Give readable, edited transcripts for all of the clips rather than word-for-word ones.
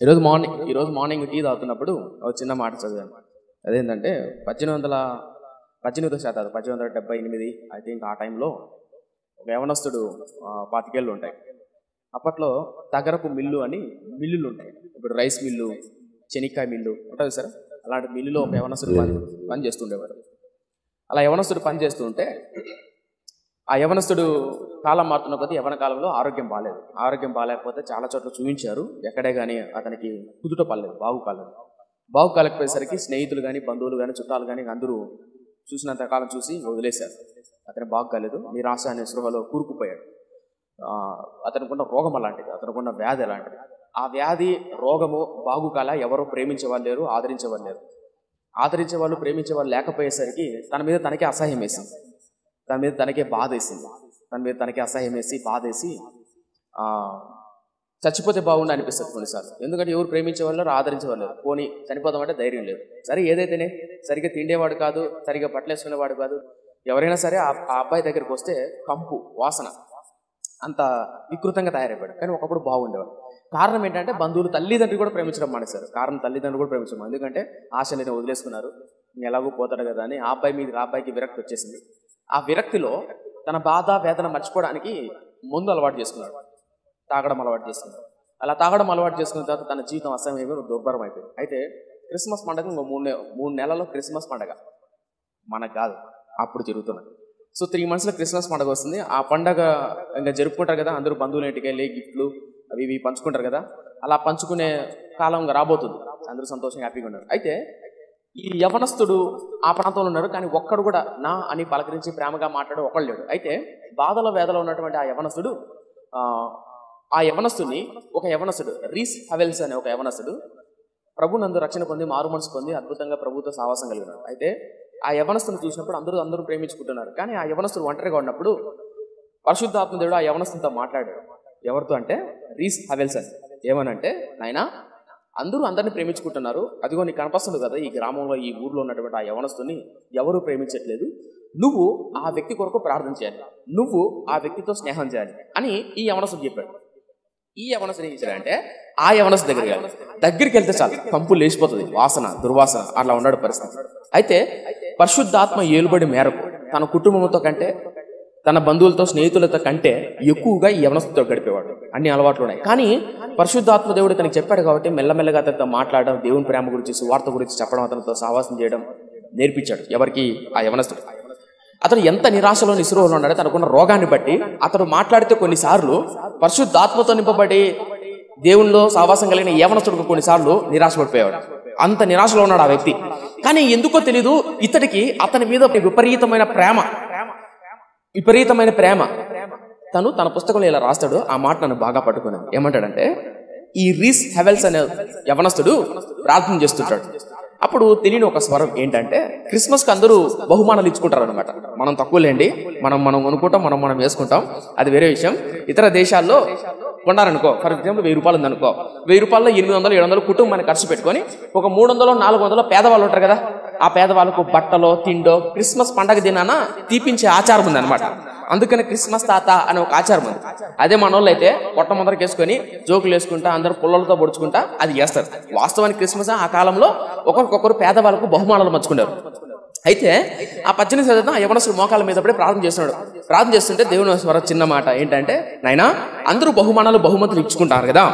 ఈరోజు morning tea తాగుతున్నప్పుడు ఒక చిన్న మాట చదివాను. అదేంటంటే 1878 ఐ థింక్ ఆ టైంలో ఒక యవనస్తుడు 25 ఏళ్ళు ఉంటాయి. అప్పట్లో తగరపు మిల్లు అని మిల్లులు ఉంటాయి. ఇప్పుడు రైస్ మిల్లు, చెనిక్కాయ మిల్లు ఉంటుంది సార్. అలాంటి మిల్లులో ఒక యవనస్తుడు పని చేస్తుండేవాడు. అలా యవనస్తుడు పని చేస్తూ ఉంటే ఆ యవనస్తుడు కాలం మారుతున్న కొద్దీ యవన కాలంలో ఆరోగ్యం బాగాలేకపోతే చాలా చోట్ల చూపించారు. ఎక్కడే కానీ అతనికి కుదుట పడలేదు, బాగు కాలేకపోయేసరికి స్నేహితులు కానీ, బంధువులు కానీ, చుట్టాలు కానీ అందరూ చూసినంత కాలం చూసి వదిలేశారు. అతను బాగు కాలేదు, నిరాశ అనే సృహలో కూరుకుపోయాడు. అతనుకున్న రోగం అలాంటిది, అతనుకున్న వ్యాధి అలాంటిది. ఆ వ్యాధి రోగము బాగు కాల ఎవరు ప్రేమించేవాళ్ళు లేరు, ఆదరించే వాళ్ళు ప్రేమించే వాళ్ళు లేకపోయేసరికి తన మీద తనకే అసహ్యం వేసింది, తన మీద తనకే అసహ్యం వేసి బాధేసి చచ్చిపోతే బాగుండి అనిపిస్తుంది కొన్నిసార్లు. ఎందుకంటే ఎవరు ప్రేమించేవాళ్ళు ఆదరించేవాళ్ళు, పోనీ చనిపోదామంటే ధైర్యం లేదు. సరే ఏదైతేనే సరిగ్గా తిండేవాడు కాదు, సరిగ్గా బట్టలేసుకునేవాడు కాదు. ఎవరైనా సరే ఆ అబ్బాయి దగ్గరికి వస్తే కంపు వాసన అంత వికృతంగా తయారైపోయాడు. కానీ ఒకప్పుడు బాగుండేవాడు. కారణం ఏంటంటే బంధువులు, తల్లిదండ్రులు కూడా ప్రేమించడం మానేశారు. ఎందుకంటే ఆశలని వదిలేసుకున్నారు, ఎలాగో పోతాడు కదా అని. ఆ అబ్బాయికి విరక్తి వచ్చేసింది. ఆ విరక్తిలో తన బాధ వేదన మర్చిపోవడానికి మందు అలవాటు చేసుకున్నాడు, తాగడం అలవాటు చేసుకున్నాడు. అలా తాగడం అలవాటు చేసుకున్న తర్వాత తన జీవితం అసహ్యమైపోయి దుర్భరం అయిపోయింది. అయితే క్రిస్మస్ పండుగ 3 నెలల్లో క్రిస్మస్ పండుగ మనకు కాదు, అప్పుడు జరుగుతున్నది. సో 3 monthsలో క్రిస్మస్ పండుగ వస్తుంది. ఆ పండుగ ఇంకా జరుపుకుంటారు కదా, అందరూ బంధువుల ఇంటికి వెళ్ళి గిఫ్ట్లు అవి ఇవి పంచుకుంటారు కదా. అలా పంచుకునే కాలం రాబోతుంది, అందరూ సంతోషంగా హ్యాపీగా ఉన్నారు. అయితే ఈ యవనస్తుడు ఆ ప్రాంతంలో ఉన్నారు, కానీ ఒక్కడు కూడా నా అని పలకరించి ప్రేమగా మాట్లాడే ఒకళ్ళు లేడు. అయితే బాధలో వేదలో ఉన్నటువంటి ఆ యవనస్తుని ఒక యవనస్తుడు రీస్ హవెల్స్ అనే ఒక యవనస్తుడు ప్రభునందు రక్షణ పొంది మారు మనసు పొంది అద్భుతంగా ప్రభుత్వ సావాసం కలిగినాడు. అయితే ఆ యవనస్తుని చూసినప్పుడు అందరూ ప్రేమించుకుంటున్నారు. కానీ ఆ యవనస్తుడు ఒంటరిగా ఉన్నప్పుడు పరిశుద్ధాత్మ దేవుడు ఆ యవనస్తునితో మాట్లాడాడు. ఎవరితో అంటే రీస్ హవెల్స్ అని. ఏమనంటే, నాయనా అందరిని ప్రేమించుకుంటున్నారు, అదిగో నీకు కనపస్తుంది కదా ఈ గ్రామంలో, ఈ ఊర్లో ఉన్నటువంటి ఆ యవనస్తుని ఎవరు ప్రేమించట్లేదు, నువ్వు ఆ వ్యక్తి కొరకు ప్రార్థన చేయాలి, నువ్వు ఆ వ్యక్తితో స్నేహం చేయాలి అని ఈ యవనస్తుడు చెప్పాడు. ఈ యవనస్తుడు ఏం చేశాడంటే ఆ యవనస్తు దగ్గరికి వెళ్తే చాలు కంపు లేచిపోతుంది, దుర్వాసన అట్లా ఉన్నాడు పరిస్థితి. అయితే పరిశుద్ధాత్మ ఏలుబడి మేరకు తన కుటుంబంతో కంటే, తన బంధువులతో స్నేహితులతో కంటే ఎక్కువగా ఈ యవనస్తుతో గడిపేవాడు. అన్ని అలవాట్లు ఉన్నాయి. కానీ పరిశుద్ధాత్మ దేవుడు తనకి చెప్పాడు కాబట్టి మెల్లమెల్లగా అతనితో మాట్లాడడం, దేవుని ప్రేమ గురించి, సువార్త గురించి చెప్పడం, అతనితో సహవాసం చేయడం నేర్పించాడు. ఎవరికి? ఆ యవనస్తుడు. అతను ఎంత నిరాశలో నిస్పృహలో ఉన్నాడో తనకున్న రోగాన్ని బట్టి అతడు మాట్లాడితే కొన్నిసార్లు పరిశుద్ధాత్మతో నింపబడి దేవునిలో సహవాసం కలిగిన యవనస్తుడికి కొన్నిసార్లు నిరాశపడిపోయాడు. అంత నిరాశలో ఉన్నాడు ఆ వ్యక్తి. కానీ ఎందుకో తెలీదు, ఇతడికి అతని మీద విపరీతమైన ప్రేమ. తను తన పుస్తకంలో ఇలా రాస్తాడు. ఆ మాట నన్ను బాగా పట్టుకున్నాను. ఏమంటాడంటే, ఈ రీస్ హెవెల్స్ అనే యవనస్తుడు ప్రార్థన చేస్తుంటాడు. అప్పుడు తెలియని ఒక స్వరం ఏంటంటే, క్రిస్మస్కి అందరూ బహుమానాలు ఇచ్చుకుంటారు అనమాట. మనం తక్కువలేండి, మనం కొనుక్కుంటాం, మనం వేసుకుంటాం, అది వేరే విషయం. ఇతర దేశాల్లో కొన్నారనుకో, ఫర్ ఎగ్జాంపుల్ 1000 రూపాయలు ఉందనుకో, 1000 రూపాయల్లో 800, 700 కుటుంబాన్ని ఖర్చు పెట్టుకొని ఒక 300, 400 పేదవాళ్ళు ఉంటారు కదా, ఆ పేదవాళ్ళకు బట్టలో తిండో క్రిస్మస్ పండగ దినాన తీపించే ఆచారం ఉంది అనమాట. అందుకని క్రిస్మస్ తాత అనే ఒక ఆచారం ఉంది. అదే మనోళ్ళు అయితే పొట్ట ముందరికి వేసుకొని జోకులు వేసుకుంటా అందరూ పుల్లలతో పొడుచుకుంటా అది చేస్తారు. వాస్తవానికి క్రిస్మస్ ఆ కాలంలో ఒకరికొకరు పేదవాళ్ళకు బహుమానాలు పంచుకున్నారు. అయితే ఆ 18 ఆ యవనస్తుడు మోకాళ్ళ మీద పడి ప్రార్థన చేస్తుంటే దేవుని స్వర చిన్న మాట ఏంటంటే, నాయనా అందరూ బహుమతులు ఇచ్చుకుంటారు కదా,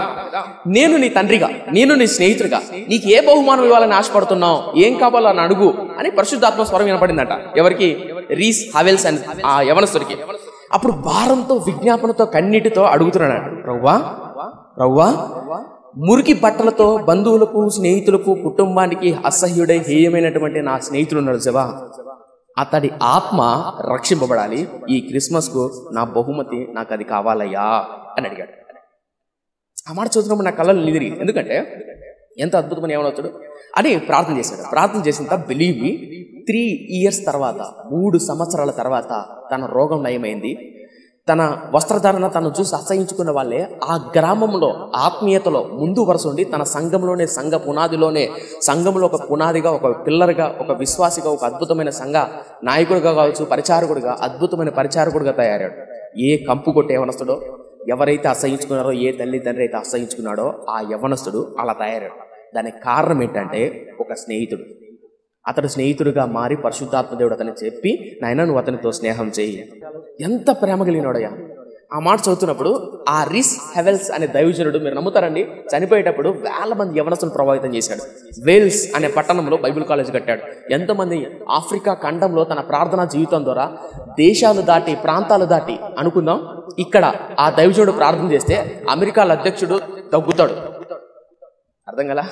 నేను నీ తండ్రిగా, నేను నీ స్నేహితుడిగా నీకు ఏ బహుమానం ఇవ్వాలని ఆశపడుతున్నావు, ఏం కావాలో అని అడుగు అని పరిశుద్ధాత్మ స్వరం వినపడిందట. ఎవరికి? రీస్ హవెల్స్ అని ఆ యవనస్తుడికి. అప్పుడు భారంతో, విజ్ఞాపనతో, కన్నీటితో అడుగుతున్నాడు, ప్రవ్వా మురికి బట్టలతో బంధువులకు, స్నేహితులకు, కుటుంబానికి అసహ్యుడై హేయమైనటువంటి నా స్నేహితుడు ఉన్నాడు శివా, అతడి ఆత్మ రక్షింపబడాలి, ఈ క్రిస్మస్ కు నా బహుమతి నాకు అది కావాలయ్యా అని అడిగాడు. ఆ మాట చూసినప్పుడు నా కళ్ళలు నిదిరి, ఎందుకంటే ఎంత అద్భుతమైన యవనస్తుడు అని ప్రార్థన చేశాడు. ప్రార్థన చేసిన బిలీవ్ మీ 3 years తర్వాత, 3 సంవత్సరాల తర్వాత తన రోగం నయమైంది. తన వస్త్రధారణ తను చూసి అసహించుకున్న వాళ్ళే ఆ గ్రామంలో ఆత్మీయతలో ముందు వరుస ఉండి తన సంఘంలో ఒక పునాదిగా, ఒక పిల్లర్గా, ఒక విశ్వాసిగా, ఒక అద్భుతమైన సంఘ నాయకుడిగా కావచ్చు, అద్భుతమైన పరిచారకుడిగా తయారాడు. ఏ కంపు కొట్టే యవనస్తుడో, ఎవరైతే అసహించుకున్నారో, ఏ తల్లి తండ్రి అయితే అసహించుకున్నాడో ఆ యవ్వనస్తుడు అలా తయారాడు. దానికి కారణం ఏంటంటే ఒక స్నేహితుడు. అతడు స్నేహితుడిగా మారి పరిశుద్ధాత్మ దేవుడు అతనికి చెప్పి, నాయన నువ్వు అతనితో స్నేహం చేయి. ఎంత ప్రేమ కలిగినాడయ్యా! ఆ మాట చదువుతున్నప్పుడు ఆ రిస్ హెవెల్స్ అనే దైవజనుడు, మీరు నమ్ముతారండి, చనిపోయేటప్పుడు వేల మంది యవనస్తులను ప్రభావితం చేశాడు. వేల్స్ అనే పట్టణంలో బైబిల్ కాలేజ్ కట్టాడు. ఎంతమంది ఆఫ్రికా ఖండంలో తన ప్రార్థనా జీవితం ద్వారా దేశాలు దాటి, ప్రాంతాలు దాటి, అనుకుందాం ఇక్కడ ఆ దైవజనుడు ప్రార్థన చేస్తే అమెరికాల అధ్యక్షుడు దగ్గుతాడు. అర్థం కదా?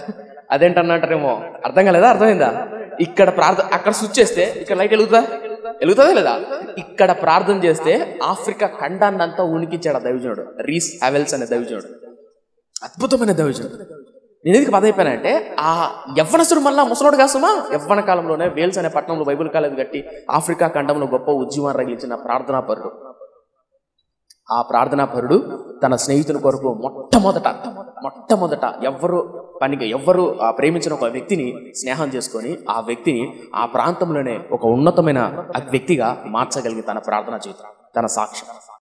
అదేంటన్నట్రేమో అర్థం కాలేదా? అర్థమైందా? ఇక్కడ ప్రార్థన, అక్కడ స్విచ్ చేస్తే ఇక్కడ లైట్ వెలుగుతుందా లేదా? ఇక్కడ ప్రార్థన చేస్తే ఆఫ్రికా ఖండాన్ని అంతా ఉనికించాడు ఆ దైవజనుడు, రీస్ హెవెల్స్ అనే దైవజనుడు. అద్భుతమైన దైవజనుడు. నేను ఎందుకు పదైపోయానంటే, ఆ యవ్వనస్తుడు మళ్ళా ముసలోడు కాసుమా, యవ్వన కాలంలోనే వేల్స్ అనే పట్టణంలో బైబిల్ కాలేజ్ కట్టి ఆఫ్రికా ఖండంలో గొప్ప ఉద్యమాన్ని రగిలించిన ప్రార్థనాపరుడు. ఆ ప్రార్థనాపరుడు తన స్నేహితుని కొరకు మొట్టమొదట ఎవ్వరు ప్రేమించిన ఒక వ్యక్తిని స్నేహం చేసుకొని ఆ వ్యక్తిని ఆ ప్రాంతంలోనే ఒక ఉన్నతమైన వ్యక్తిగా మార్చగలిగి తన ప్రార్థనా జీవితం, తన సాక్ష్యం.